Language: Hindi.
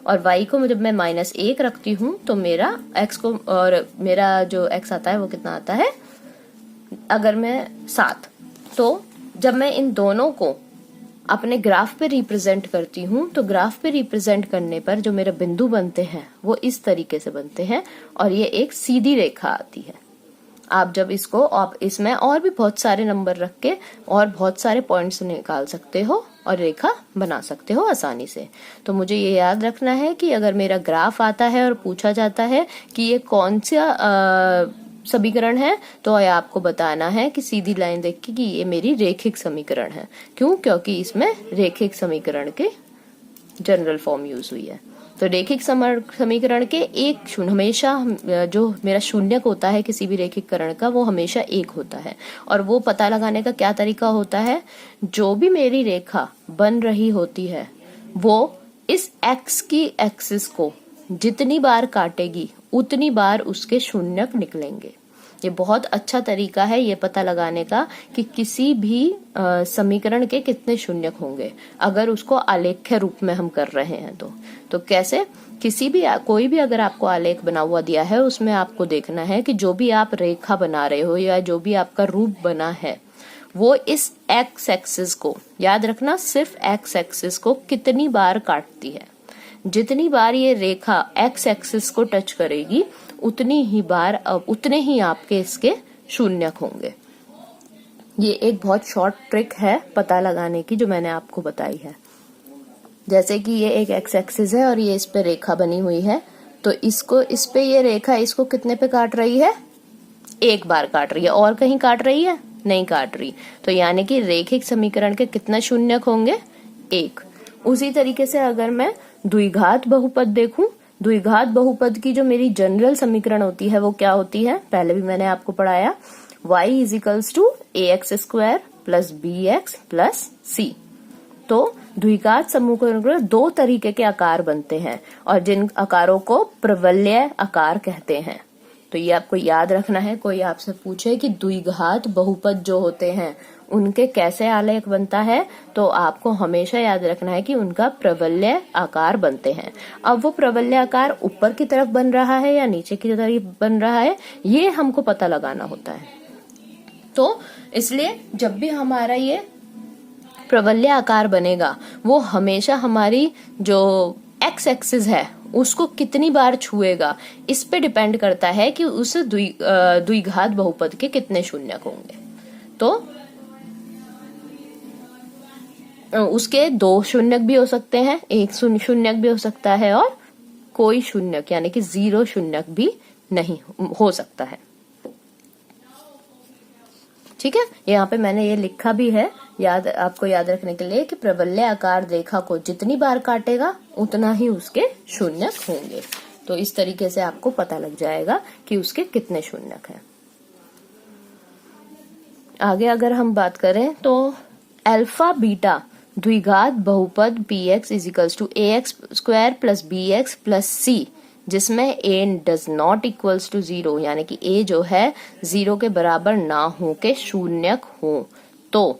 और y को जब मैं -1 रखती हूँ तो मेरा x को, और मेरा जो x आता है वो कितना आता है, अगर मैं 7, तो जब मैं इन दोनों को अपने ग्राफ पे रिप्रेजेंट करती हूँ तो ग्राफ पे रिप्रेजेंट करने पर जो मेरे बिंदु बनते हैं वो इस तरीके से बनते हैं और ये एक सीधी रेखा आती है। आप जब इसको, आप इसमें और भी बहुत सारे नंबर रख के और बहुत सारे पॉइंट्स निकाल सकते हो और रेखा बना सकते हो आसानी से। तो मुझे ये याद रखना है कि अगर मेरा ग्राफ आता है और पूछा जाता है कि ये कौन सा समीकरण है, तो आपको बताना है कि सीधी लाइन देख के कि ये मेरी रेखिक समीकरण है। क्यों? क्योंकि इसमें रेखिक समीकरण के जनरल फॉर्म यूज हुई है। तो रेखिक समीकरण के एक शून्य, हमेशा जो मेरा शून्यक होता है किसी भी रेखिककरण का वो हमेशा 1 होता है। और वो पता लगाने का क्या तरीका होता है, जो भी मेरी रेखा बन रही होती है वो इस x की एक्सिस को जितनी बार काटेगी उतनी बार उसके शून्यक निकलेंगे। ये बहुत अच्छा तरीका है ये पता लगाने का कि किसी भी समीकरण के कितने शून्यक होंगे अगर उसको आलेख्य रूप में हम कर रहे हैं। तो कैसे, किसी भी कोई भी अगर आपको आलेख बना हुआ दिया है उसमें आपको देखना है कि जो भी आप रेखा बना रहे हो या जो भी आपका रूप बना है वो इस x एक्सिस को, याद रखना सिर्फ x एक्सिस को कितनी बार काटती है। जितनी बार ये रेखा x एक्सिस को टच करेगी उतनी ही बार, उतने ही आपके इसके शून्यक होंगे। ये एक बहुत शॉर्ट ट्रिक है पता लगाने की जो मैंने आपको बताई है। जैसे कि ये एक x एक्सिस है और ये इस पे रेखा बनी हुई है, तो इसको, इस पे ये रेखा इसको कितने पे काट रही है, 1 बार काट रही है। और कहीं काट रही है? नहीं काट रही। तो यानी कि रेखिक समीकरण के कितने शून्यक होंगे, 1। उसी तरीके से अगर मैं द्विघात बहुपद देखूं, द्विघात बहुपद की जो मेरी जनरल समीकरण होती है वो क्या होती है, पहले भी मैंने आपको पढ़ाया, y = ax² + bx + c। तो द्विघात समीकरण के 2 तरीके के आकार बनते हैं और जिन आकारों को प्रवलय आकार कहते हैं। तो ये आपको याद रखना है। कोई आपसे पूछे कि द्विघात बहुपद जो होते हैं उनके कैसे आलेख बनता है, तो आपको हमेशा याद रखना है कि उनका प्रवलय आकार बनते हैं। अब वो प्रवलय आकार ऊपर की तरफ बन रहा है या नीचे की तरफ बन रहा है, ये हमको पता लगाना होता है। तो इसलिए जब भी हमारा ये प्रवलय आकार बनेगा वो हमेशा हमारी जो x एक्सिस है उसको कितनी बार छुएगा, इस पे डिपेंड करता है कि उस द्विघात बहुपद के कितने शून्यक होंगे। तो उसके 2 शून्यक भी हो सकते हैं, 1 शून्यक भी हो सकता है और कोई शून्यक यानी कि 0 शून्यक भी नहीं हो सकता है। ठीक है, यहाँ पे मैंने ये लिखा भी है आपको याद रखने के लिए कि प्रवलय आकार रेखा को जितनी बार काटेगा उतना ही उसके शून्यक होंगे। तो इस तरीके से आपको पता लग जाएगा कि उसके कितने शून्यक हैं। आगे अगर हम बात करें तो अल्फा बीटा द्विघात बहुपद px = ax² + bx + c जिसमें a does not equals to 0 यानी कि a जो है 0 के बराबर ना हो के शून्यक हो, तो